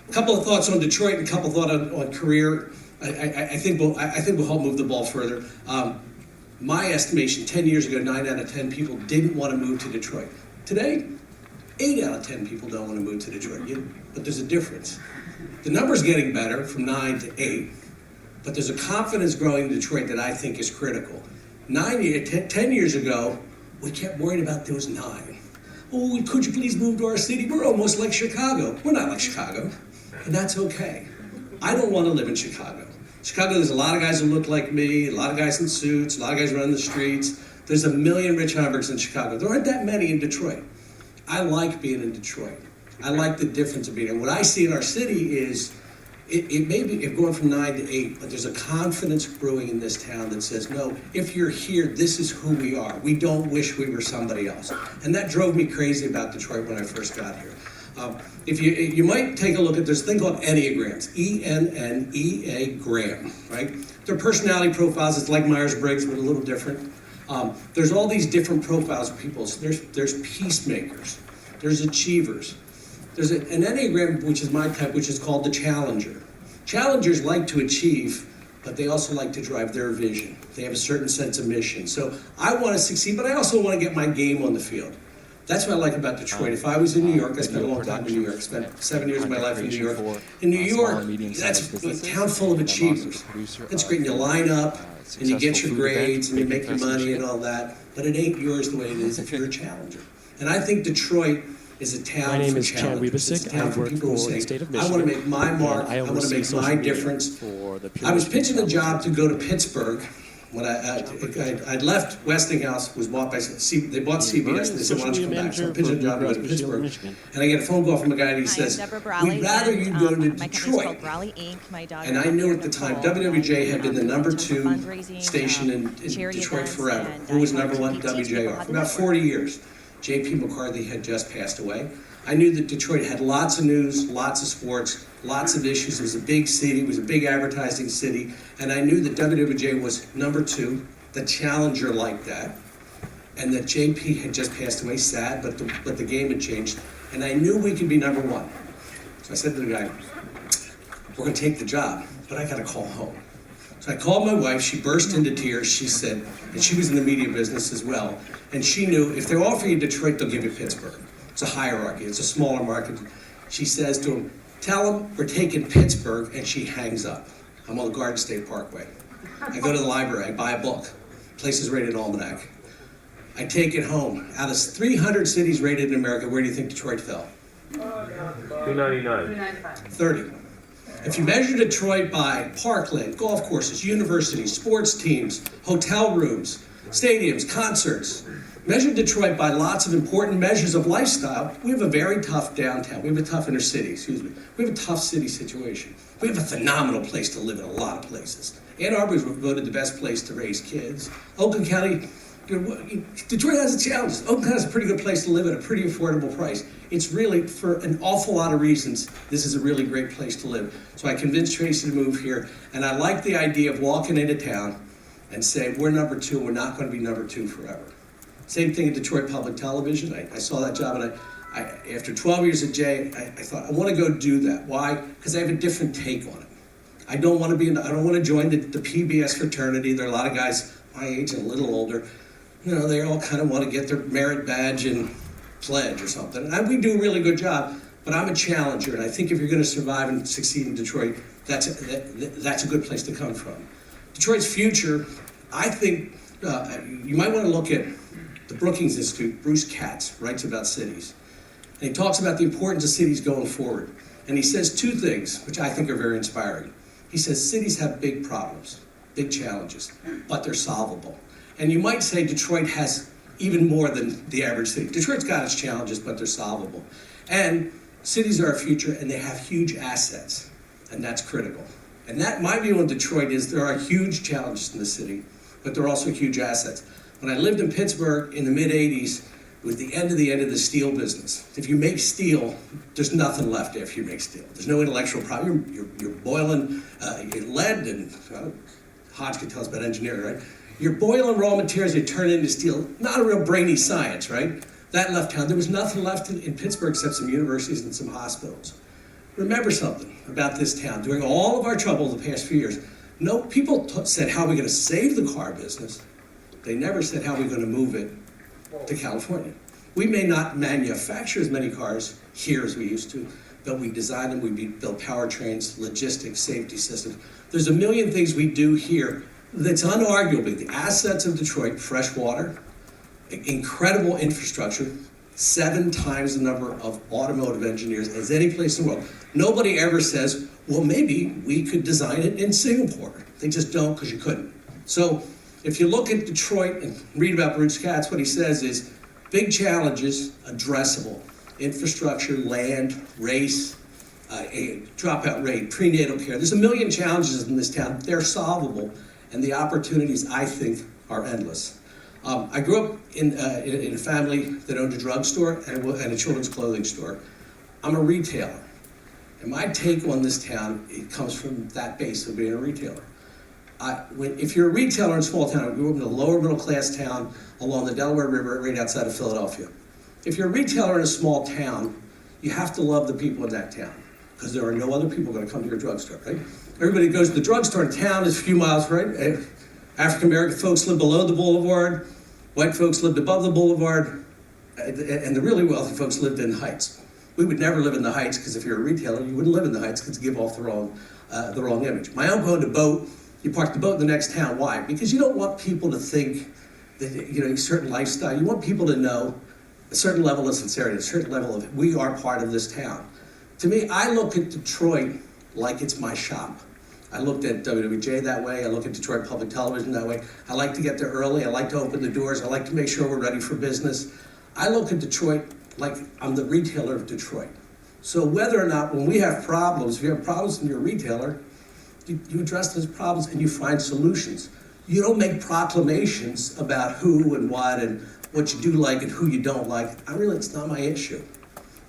A couple of thoughts on Detroit and a couple of thoughts on career. I think we'll help move the ball further. My estimation, 10 years ago, 9 out of 10 people didn't want to move to Detroit. Today, 8 out of 10 people don't want to move to Detroit, but there's a difference. The number's getting better from 9 to 8, but there's a confidence growing in Detroit that I think is critical. 10 years ago, we kept worrying about those 9. Oh, could you please move to our city? We're almost like Chicago. We're not like Chicago, and that's okay. I don't want to live in Chicago. Chicago, there's a lot of guys who look like me, a lot of guys in suits, a lot of guys running the streets. There's a million Rich Hombergs in Chicago. There aren't that many in Detroit. I like being in Detroit. I like the difference of being here. What I see in our city is, it may be going from 9 to 8, but there's a confidence brewing in this town that says, no, if you're here, this is who we are. We don't wish we were somebody else. And that drove me crazy about Detroit when I first got here. If you might take a look at this thing called Enneagrams, E-N-N-E-A Gram, right? They're personality profiles. It's like Myers-Briggs, but a little different. There's all these different profiles of people. So there's peacemakers. There's achievers. There's an Enneagram, which is my type, which is called the Challenger. Challengers like to achieve, but they also like to drive their vision. They have a certain sense of mission. So I want to succeed, but I also want to get my game on the field. That's what I like about Detroit. If I was in New York, I spent a long time in New York. I spent 7 years of my life in New York. In New York, that's a town full of achievers. It's great, and you line up, and you get your grades, and you make your money and all that. But it ain't yours the way it is if you're a challenger. And I think Detroit is a town for challengers. It's a town for people who say, I want to make my mark, I want to make my difference. I was pitching a job to go to Pittsburgh. When I left Westinghouse, was bought by they bought CBS, and they said, why don't you come back? So I pitched a job to go to Pittsburgh, and I get a phone call from a guy, and he says, we'd rather you go to Detroit. And I knew at the time, WWJ had been the #2 station in Detroit forever. Who was #1? WJR. For about 40 years. J.P. McCarthy had just passed away. I knew that Detroit had lots of news, lots of sports, lots of issues. It was a big city, it was a big advertising city, and I knew that WWJ was #2, the challenger like that, and that JP had just passed away, sad, but the game had changed, and I knew we could be #1. So I said to the guy, we're gonna take the job, but I gotta call home. So I called my wife, she burst into tears, she said, and she was in the media business as well, and she knew if they offer you Detroit, they'll give you Pittsburgh. It's a hierarchy, it's a smaller market. She says to him, tell him we're taking Pittsburgh, and she hangs up. I'm on the Garden State Parkway. I go to the library, I buy a book. Place is rated Almanac. I take it home. Out of 300 cities rated in America, where do you think Detroit fell? 299. 30. If you measure Detroit by parkland, golf courses, universities, sports teams, hotel rooms, stadiums, concerts, measure Detroit by lots of important measures of lifestyle, we have a very tough downtown. We have a tough inner city, excuse me. We have a tough city situation. We have a phenomenal place to live in a lot of places. Ann Arbor was voted the best place to raise kids. Oakland County, Detroit has its challenges. Oakland County is a pretty good place to live at a pretty affordable price. It's really, for an awful lot of reasons, this is a really great place to live. So I convinced Tracy to move here, and I like the idea of walking into town and saying, we're #2, and we're not going to be #2 forever. Same thing at Detroit Public Television. I saw that job, and I after 12 years at Jay, I thought, I want to go do that. Why? Because I have a different take on it. I don't want to join the PBS fraternity. There are a lot of guys my age and a little older. You know, they all kind of want to get their merit badge and pledge or something. And we do a really good job, but I'm a challenger, and I think if you're going to survive and succeed in Detroit, that's a good place to come from. Detroit's future, I think, you might want to look at the Brookings Institute. Bruce Katz writes about cities, and he talks about the importance of cities going forward. And he says 2 things, which I think are very inspiring. He says cities have big problems, big challenges, but they're solvable. And you might say Detroit has even more than the average city. Detroit's got its challenges, but they're solvable. And cities are our future, and they have huge assets, and that's critical. And that, my view on Detroit is there are huge challenges in the city, but there are also huge assets. When I lived in Pittsburgh in the mid-'80s, it was the end of the steel business. If you make steel, there's nothing left after you make steel. There's no intellectual property. You're boiling lead, and Hodge can tell us about engineering, right? You're boiling raw materials, you turn it into steel. Not a real brainy science, right? That left town. There was nothing left in Pittsburgh except some universities and some hospitals. remember something about this town. During all of our trouble the past few years, no people said, how are we going to save the car business? They never said, how are we going to move it to California? We may not manufacture as many cars here as we used to, but we design them, we build powertrains, logistics, safety systems. There's a million things we do here that's unarguably the assets of Detroit: fresh water, incredible infrastructure, 7 times the number of automotive engineers as any place in the world. Nobody ever says, well, maybe we could design it in Singapore. They just don't, because you couldn't. So if you look at Detroit and read about Bruce Katz, what he says is big challenges, addressable. Infrastructure, land, race, a dropout rate, prenatal care. There's a million challenges in this town. They're solvable, and the opportunities, I think, are endless. I grew up in a family that owned a drugstore and a children's clothing store. I'm a retailer, and my take on this town, it comes from that base of being a retailer. If you're a retailer in a small town, I grew up in a lower middle class town along the Delaware River right outside of Philadelphia. If you're a retailer in a small town, you have to love the people in that town, because there are no other people going to come to your drugstore, right? Everybody goes to the drugstore in town is a few miles, right? African-American folks live below the boulevard, white folks lived above the boulevard, and the really wealthy folks lived in the Heights. We would never live in the Heights, because if you're a retailer, you wouldn't live in the Heights, because it give off the wrong image. My uncle owned a boat. You park the boat in the next town. Why? Because you don't want people to think that, a certain lifestyle. You want people to know a certain level of sincerity, a certain level of, we are part of this town. To me, I look at Detroit like it's my shop. I looked at WWJ that way. I look at Detroit Public Television that way. I like to get there early. I like to open the doors. I like to make sure we're ready for business. I look at Detroit like I'm the retailer of Detroit. So whether or not, when we have problems, if you have problems and you're a retailer, you address those problems and you find solutions. You don't make proclamations about who and what you do like and who you don't like. It's not my issue.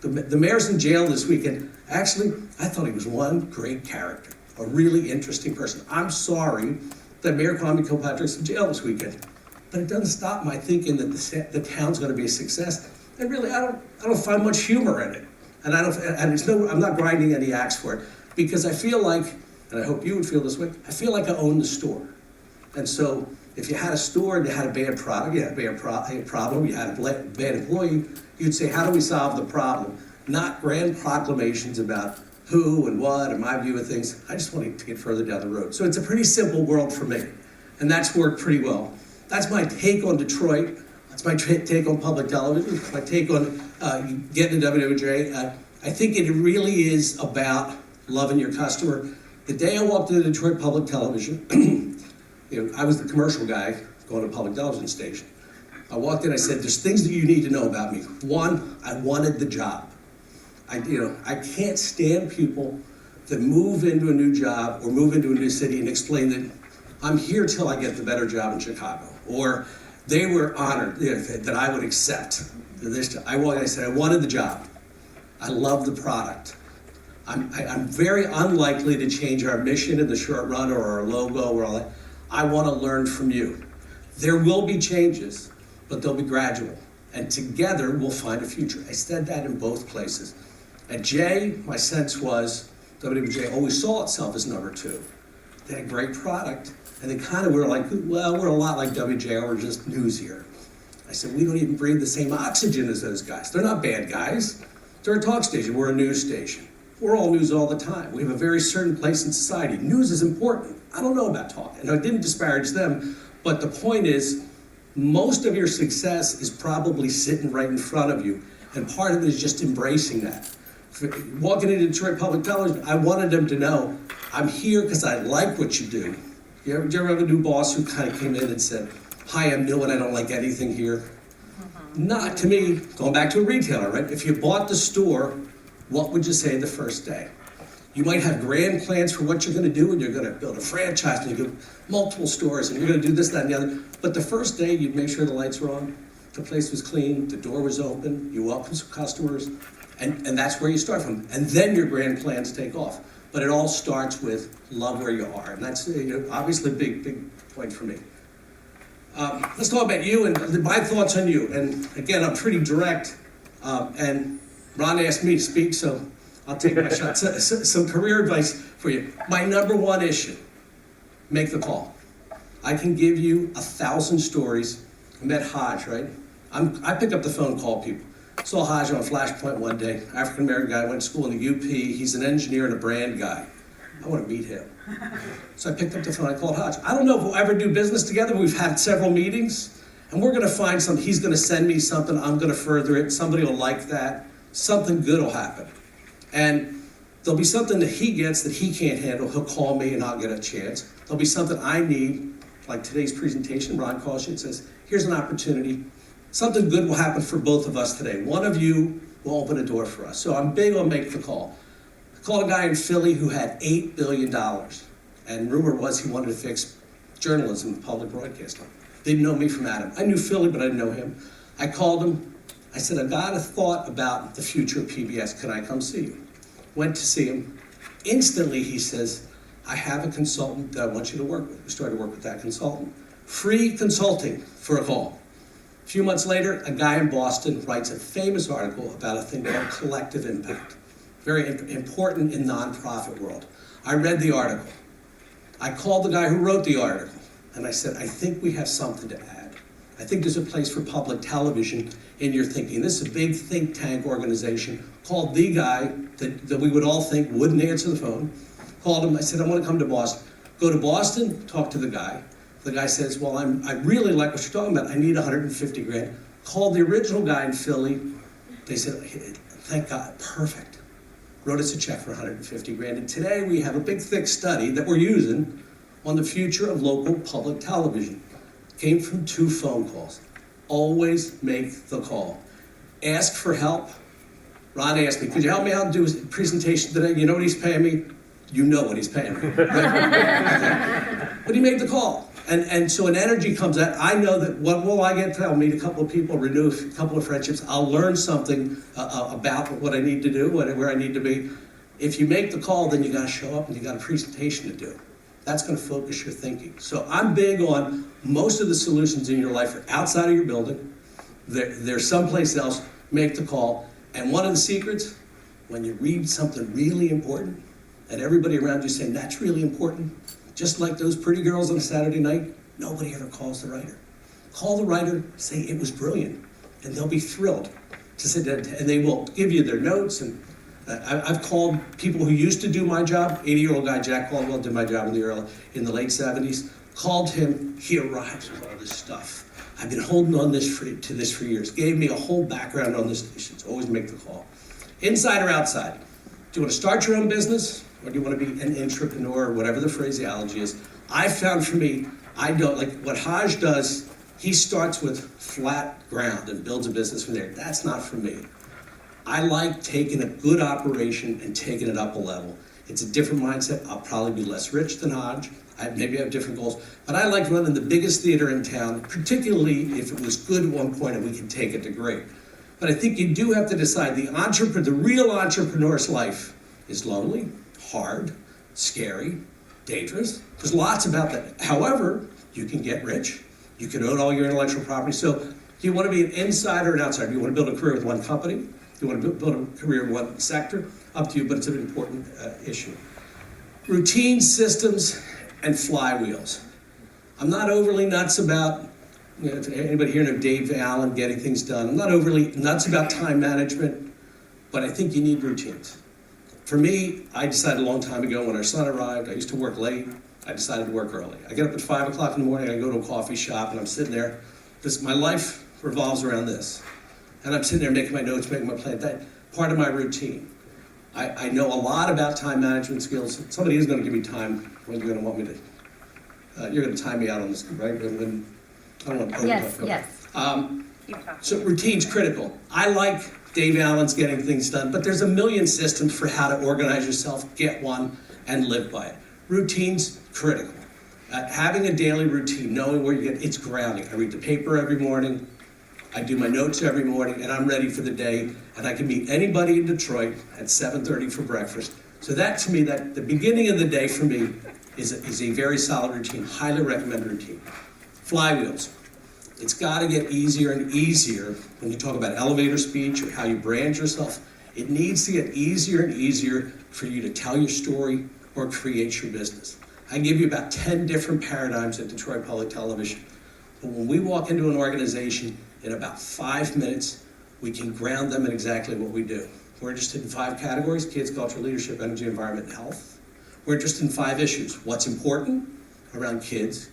The mayor's in jail this weekend. Actually, I thought he was one great character, a really interesting person. I'm sorry that Mayor Kwame Kilpatrick's in jail this weekend, but it doesn't stop my thinking that the town's going to be a success. And really, I don't find much humor in it, and I'm not grinding any axe for it, because I feel like, and I hope you would feel this way, I feel like I own the store. And so if you had a store and you had a bad product, you had a bad problem, you had a bad employee, you'd say, how do we solve the problem? Not grand proclamations about who and what and my view of things. I just want to get further down the road. So it's a pretty simple world for me, and that's worked pretty well. That's my take on Detroit. That's my take on public television. My take on getting to WWJ. I think it really is about loving your customer. The day I walked into Detroit Public Television, I was the commercial guy going to a public television station. I walked in, I said, there's things that you need to know about me. One, I wanted the job. I can't stand people that move into a new job or move into a new city and explain that I'm here till I get the better job in Chicago. Or they were honored that I would accept this. I said, I wanted the job. I love the product. I'm very unlikely to change our mission in the short run or our logo or all that. I want to learn from you. There will be changes, but they'll be gradual. And together we'll find a future. I said that in both places. At Jay, my sense was WWJ always saw itself as number 2. They had a great product, and they kind of were like, well, we're a lot like WJ, we're just news here. I said, we don't even breathe the same oxygen as those guys. They're not bad guys. They're a talk station, we're a news station. We're all news all the time. We have a very certain place in society. News is important. I don't know about talk, and I didn't disparage them, but the point is, most of your success is probably sitting right in front of you, and part of it is just embracing that. Walking into Detroit Public Television, I wanted them to know, I'm here because I like what you do. You ever have a new boss who kind of came in and said, hi, I'm new and I don't like anything here? Not to me, going back to a retailer, right? If you bought the store, what would you say the first day? You might have grand plans for what you're going to do, and you're going to build a franchise, and you do multiple stores, and you're going to do this, that, and the other. But the first day, you'd make sure the lights were on, the place was clean, the door was open, you welcome some customers, and that's where you start from. And then your grand plans take off. But it all starts with love where you are, and that's obviously a big point for me. Let's talk about you and my thoughts on you. And again, I'm pretty direct, and Ron asked me to speak, so I'll take my shot. Some career advice for you. My number one issue, make the call. I can give you 1,000 stories. I met Hodge, right? I pick up the phone, call people. Saw Hodge on Flashpoint one day. African-American guy, went to school in the UP. He's an engineer and a brand guy. I want to meet him. So I picked up the phone, I called Hodge. I don't know if we'll ever do business together. We've had several meetings, and we're going to find something. He's going to send me something. I'm going to further it. Somebody will like that. Something good will happen. And there'll be something that he gets that he can't handle. He'll call me, and I'll get a chance. There'll be something I need, like today's presentation. Ron calls you and says, here's an opportunity. Something good will happen for both of us today. One of you will open a door for us. So I'm big on make the call. I called a guy in Philly who had $8 billion. And rumor was he wanted to fix journalism, public broadcasting. Didn't know me from Adam. I knew Philly, but I didn't know him. I called him. I said, I've got a thought about the future of PBS. Can I come see you? Went to see him. Instantly, he says, I have a consultant that I want you to work with. We started to work with that consultant. Free consulting for a call. A few months later, a guy in Boston writes a famous article about a thing called collective impact. Very important in nonprofit world. I read the article. I called the guy who wrote the article, and I said, I think we have something to add. I think there's a place for public television in your thinking. This is a big think tank organization. Called the guy that we would all think wouldn't answer the phone. Called him, I said, I want to come to Boston. Go to Boston, talk to the guy. The guy says, well, I really like what you're talking about. I need 150 grand. Called the original guy in Philly. They said, thank God, perfect. Wrote us a check for 150 grand. And today we have a big, thick study that we're using on the future of local public television. Came from 2 phone calls. Always make the call. Ask for help. Ron asked me, could you help me out and do a presentation today? You know what he's paying me? You know what he's paying me. Right? But he made the call. And so an energy comes out. I know that what will I get to? I'll meet a couple of people, renew a couple of friendships. I'll learn something about what I need to do, where I need to be. If you make the call, then you got to show up and you got a presentation to do. That's going to focus your thinking. So I'm big on most of the solutions in your life are outside of your building. They're someplace else. Make the call. And one of the secrets, when you read something really important, and everybody around you saying, that's really important, just like those pretty girls on a Saturday night, nobody ever calls the writer. Call the writer, say it was brilliant, and they'll be thrilled to sit down, and they will give you their notes. And I've called people who used to do my job. 80-year-old guy, Jack Caldwell, did my job in the late 70s. Called him, he arrives with all this stuff. I've been holding on to this for years. Gave me a whole background on this issue. Always make the call. Inside or outside? Do you want to start your own business? Or do you want to be an entrepreneur, or whatever the phraseology is? I found for me, I don't, like what Hodge does, he starts with flat ground and builds a business from there. That's not for me. I like taking a good operation and taking it up a level. It's a different mindset. I'll probably be less rich than Hodge. Maybe I have different goals. But I like running the biggest theater in town, particularly if it was good at one point and we can take it to great. But I think you do have to decide the real entrepreneur's life is lonely, hard, scary, dangerous. There's lots about that. However, you can get rich. You can own all your intellectual property. So do you want to be an insider or an outsider? Do you want to build a career with one company? Do you want to build a career in one sector? Up to you, but it's an important issue. Routine systems and flywheels. I'm not overly nuts about, if anybody here know Dave Allen getting things done. I'm not overly nuts about time management, but I think you need routines. For me, I decided a long time ago when our son arrived, I used to work late, I decided to work early. I get up at 5 o'clock in the morning, I go to a coffee shop, and I'm sitting there. My life revolves around this. And I'm sitting there making my notes, making my plan. That part of my routine. I know a lot about time management skills. Somebody is going to give me time when you're going to want me to, you're going to time me out on this, right? When, I don't want to Yes. So routine's critical. I like Dave Allen's getting things done, but there's a million systems for how to organize yourself, get one, and live by it. Routine's critical. Having a daily routine, knowing where you get, it's grounding. I read the paper every morning, I do my notes every morning, and I'm ready for the day, and I can meet anybody in Detroit at 7:30 for breakfast. So that, to me, that the beginning of the day for me is a very solid routine, highly recommended routine. Flywheels. It's got to get easier and easier when you talk about elevator speech or how you brand yourself. It needs to get easier and easier for you to tell your story or create your business. I can give you about 10 different paradigms at Detroit Public Television. But when we walk into an organization, in about 5 minutes, we can ground them in exactly what we do. We're interested in 5 categories: kids, culture, leadership, energy, environment, and health. We're interested in 5 issues: what's important around kids,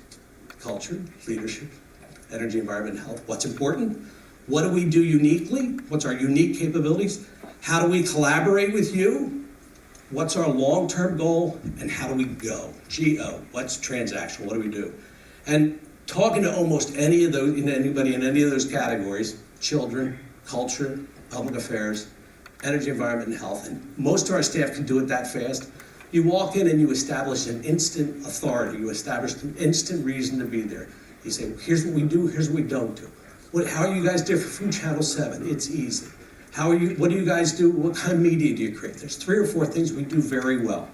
culture, leadership, energy, environment, and health. What's important? What do we do uniquely? What's our unique capabilities? How do we collaborate with you? What's our long-term goal? And how do we go? G-O, what's transactional? What do we do? And talking to almost anybody in any of those categories: children, culture, public affairs, energy, environment, and health. And most of our staff can do it that fast. You walk in and you establish an instant authority. You establish an instant reason to be there. You say, here's what we do, here's what we don't do. How are you guys different from Channel 7? It's easy. What do you guys do? What kind of media do you create? There's 3 or 4 things we do very well.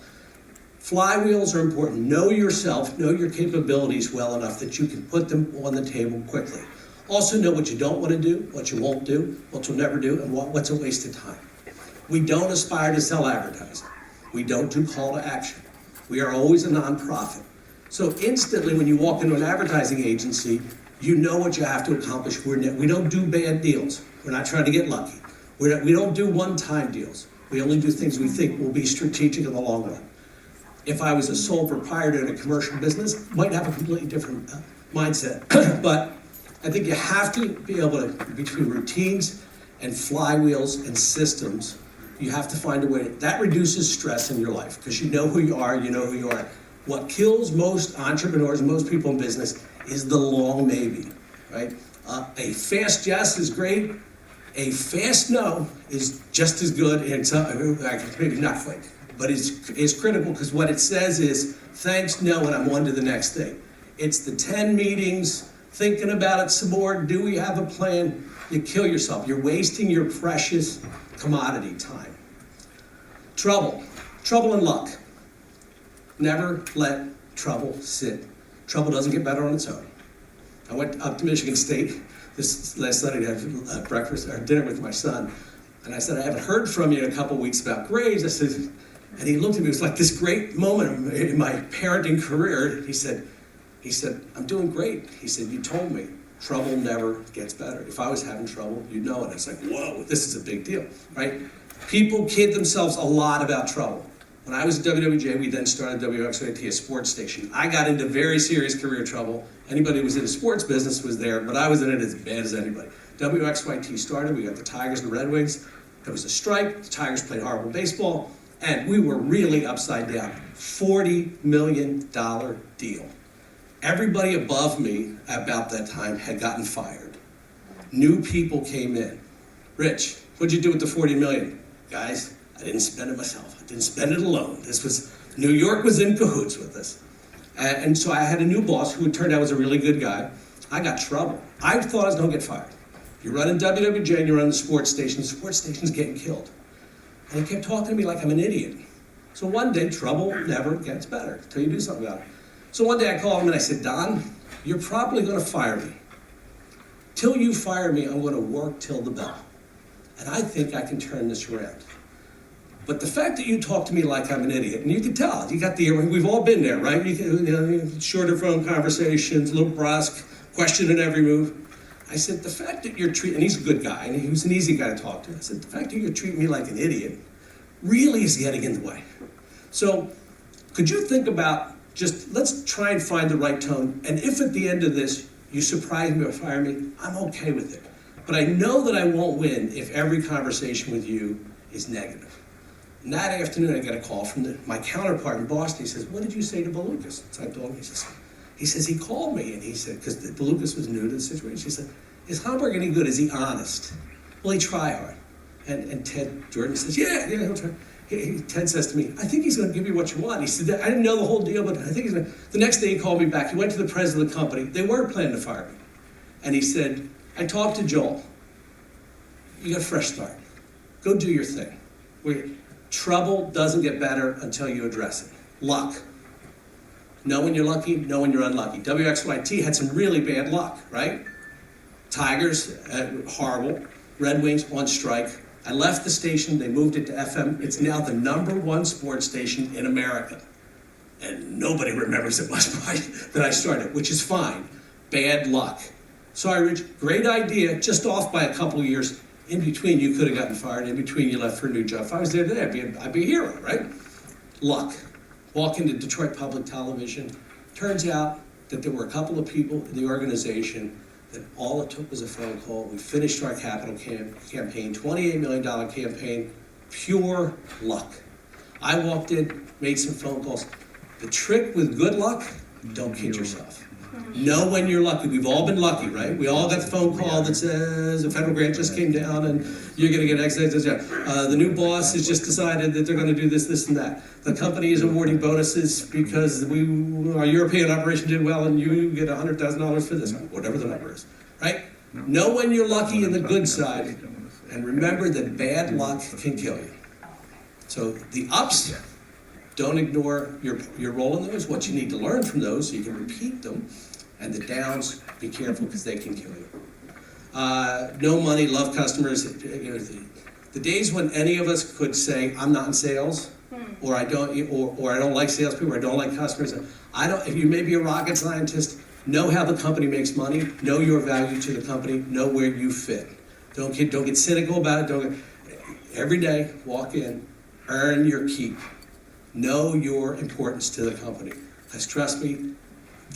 Flywheels are important. Know yourself, know your capabilities well enough that you can put them on the table quickly. Also know what you don't want to do, what you won't do, what you'll never do, and what's a waste of time. We don't aspire to sell advertising. We don't do call to action. We are always a nonprofit. So instantly when you walk into an advertising agency, you know what you have to accomplish. We don't do bad deals. We're not trying to get lucky. We don't do one-time deals. We only do things we think will be strategic in the long run. If I was a sole proprietor in a commercial business, might have a completely different mindset. But I think you have to be able to, between routines and flywheels and systems, you have to find a way that reduces stress in your life, because you know who you are, you know who you are. What kills most entrepreneurs, most people in business, is the long maybe, right? A fast yes is great. A fast no is just as good, and maybe not quite, but it's critical, because what it says is, thanks, no, and I'm on to the next thing. It's the 10 meetings, thinking about it some more, do we have a plan? You kill yourself. You're wasting your precious commodity time. Trouble and luck. Never let trouble sit. Trouble doesn't get better on its own. I went up to Michigan State this last Sunday to have breakfast or dinner with my son, and I said, I haven't heard from you in a couple weeks about grades. I said, and he looked at me, it was like this great moment in my parenting career. He said, I'm doing great. He said, you told me trouble never gets better. If I was having trouble, you'd know it. I was like, whoa, this is a big deal, right? People kid themselves a lot about trouble. When I was at WWJ, we then started WXYT, a sports station. I got into very serious career trouble. Anybody who was in the sports business was there, but I was in it as bad as anybody. WXYT started, we got the Tigers and the Red Wings. There was a strike, the Tigers played horrible baseball, and we were really upside down. $40 million deal. Everybody above me about that time had gotten fired. New people came in. Rich, what'd you do with the $40 million? Guys, I didn't spend it myself. I didn't spend it alone. New York was in cahoots with us. And so I had a new boss who it turned out was a really good guy. I got trouble. I thought I was going to get fired. You're running WWJ and you're running the sports station's getting killed. And he kept talking to me like I'm an idiot. So one day, trouble never gets better until you do something about it. So one day I called him and I said, Don, you're probably going to fire me. Till you fire me, I'm going to work till the bell. And I think I can turn this around. But the fact that you talk to me like I'm an idiot, and you can tell, you got the earring, we've all been there, right? Shorter phone conversations, a little brusque, question in every move. I said, the fact that you're treating, and he's a good guy, and he was an easy guy to talk to. I said, the fact that you're treating me like an idiot really is getting in the way. So could you think about let's try and find the right tone. And if at the end of this, you surprise me or fire me, I'm okay with it. But I know that I won't win if every conversation with you is negative. And that afternoon, I got a call from my counterpart in Boston. He says, what did you say to Belucas? So I told him, he says, he called me, and he said, because Belucas was new to the situation, he said, is Homberg any good? Is he honest? Will he try hard? And Ted Jordan says, yeah, he'll try. Ted says to me, I think he's going to give you what you want. He said, I didn't know the whole deal, but I think he's going to. The next day he called me back. He went to the president of the company. They were planning to fire me. And he said, I talked to Joel. You got a fresh start. Go do your thing. Trouble doesn't get better until you address it. Luck. Know when you're lucky, know when you're unlucky. WXYT had some really bad luck, right? Tigers, horrible. Red Wings on strike. I left the station, they moved it to FM. It's now the #1 sports station in America. And nobody remembers it much that I started, which is fine. Bad luck. Sorry, Rich, great idea, just off by a couple of years. In between, you could have gotten fired. In between, you left for a new job. If I was there today, I'd be a hero, right? Luck. Walk into Detroit Public Television. Turns out that there were a couple of people in the organization that all it took was a phone call. We finished our capital campaign, $28 million campaign, pure luck. I walked in, made some phone calls. The trick with good luck, don't kid yourself. Know when you're lucky. We've all been lucky, right? We all got the phone call that says a federal grant just came down and you're going to get X, the new boss has just decided that they're going to do this, this, and that. The company is awarding bonuses because our European operation did well and you get $100,000 for this, whatever the number is, right? Know when you're lucky in the good side, and remember that bad luck can kill you. So the ups, don't ignore your role in those, what you need to learn from those so you can repeat them. And the downs, be careful because they can kill you. No money, love customers. The days when any of us could say, I'm not in sales, or I don't like salespeople, or I don't like customers. If you may be a rocket scientist, know how the company makes money, know your value to the company, know where you fit. Don't get cynical about it. Every day, walk in, earn your keep. Know your importance to the company. Because trust me,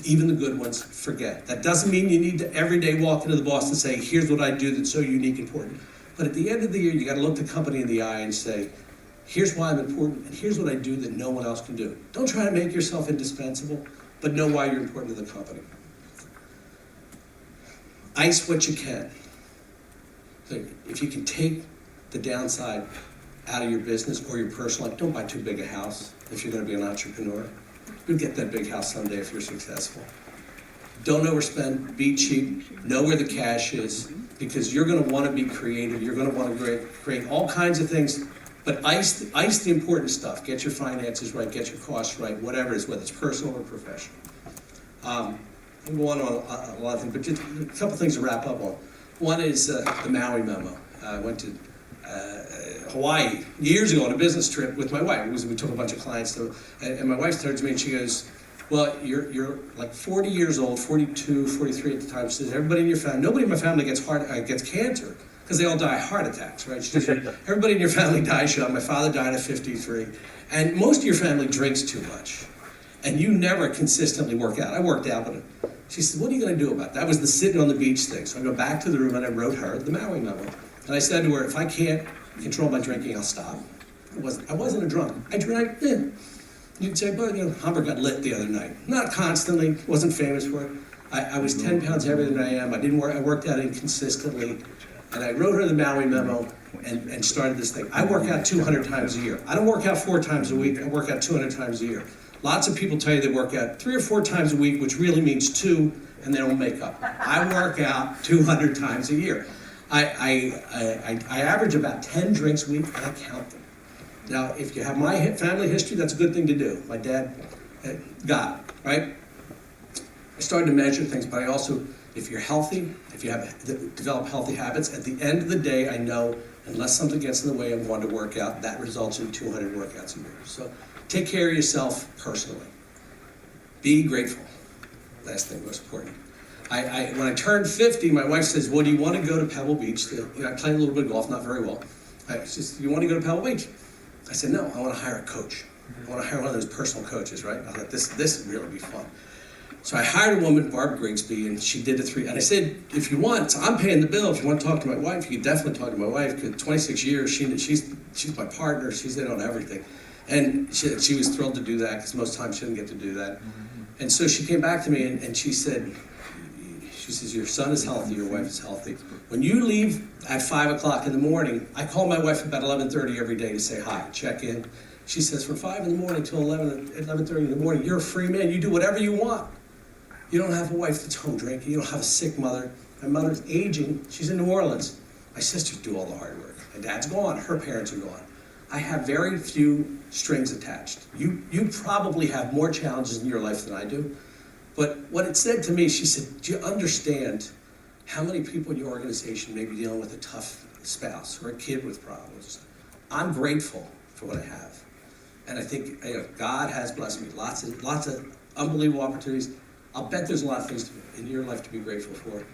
even the good ones forget. That doesn't mean you need to every day walk into the boss and say, here's what I do that's so unique and important. But at the end of the year, you got to look the company in the eye and say, here's why I'm important, and here's what I do that no one else can do. Don't try to make yourself indispensable, but know why you're important to the company. Ice what you can. So if you can take the downside out of your business or your personal life, don't buy too big a house if you're going to be an entrepreneur. You'll get that big house someday if you're successful. Don't overspend, be cheap, know where the cash is, because you're going to want to be creative, you're going to want to create all kinds of things, but ice the important stuff. Get your finances right, get your costs right, whatever it is, whether it's personal or professional. I'll go on a lot of things, but just a couple things to wrap up on. One is the Maui memo. I went to Hawaii years ago on a business trip with my wife. We took a bunch of clients to, and my wife turns to me and she goes, well, you're like 40 years old, 42, 43 at the time. She says, everybody in your family, nobody in my family gets cancer, because they all die of heart attacks, right? She says, everybody in your family dies young. My father died at 53. And most of your family drinks too much. And you never consistently work out. I worked out, but she said, what are you going to do about that? That was the sitting on the beach thing. So I go back to the room and I wrote her the Maui memo. And I said to her, if I can't control my drinking, I'll stop. I wasn't a drunk. I drank, You'd say, but Homberg got lit the other night. Not constantly, wasn't famous for it. I was 10 pounds heavier than I am. I worked out inconsistently. And I wrote her the Maui memo and started this thing. I work out 200 times a year. I don't work out 4 times a week. I work out 200 times a year. Lots of people tell you they work out 3 or 4 times a week, which really means 2, and they don't make up. I work out 200 times a year. I average about 10 drinks a week, and I count them. Now, if you have my family history, that's a good thing to do. My dad got it, right? I started to measure things, but I also, if you're healthy, if you develop healthy habits, at the end of the day, I know unless something gets in the way of wanting to work out, that results in 200 workouts a year. So take care of yourself personally. Be grateful. Last thing, most important. When I turned 50, my wife says, well, do you want to go to Pebble Beach? I played a little bit of golf, not very well. She says, you want to go to Pebble Beach? I said, no, I want to hire a coach. I want to hire one of those personal coaches, right? I thought, this would really be fun. So I hired a woman, Barb Grigsby, and she did it and I said, if you want, so I'm paying the bill. If you want to talk to my wife, you can definitely talk to my wife, because 26 years, she's my partner, she's in on everything. And she was thrilled to do that, because most times she didn't get to do that. And so she came back to me and she says, your son is healthy, your wife is healthy. When you leave at 5 o'clock in the morning, I call my wife about 11:30 every day to say hi, check in. She says, from 5 in the morning till 11:30 in the morning, you're a free man, you do whatever you want. You don't have a wife that's home drinking, you don't have a sick mother. My mother's aging, she's in New Orleans. My sisters do all the hard work. My dad's gone, her parents are gone. I have very few strings attached. You probably have more challenges in your life than I do. But what it said to me, she said, do you understand how many people in your organization may be dealing with a tough spouse or a kid with problems. I'm grateful for what I have. And I think God has blessed me. Lots of unbelievable opportunities. I'll bet there's a lot of things in your life to be grateful for.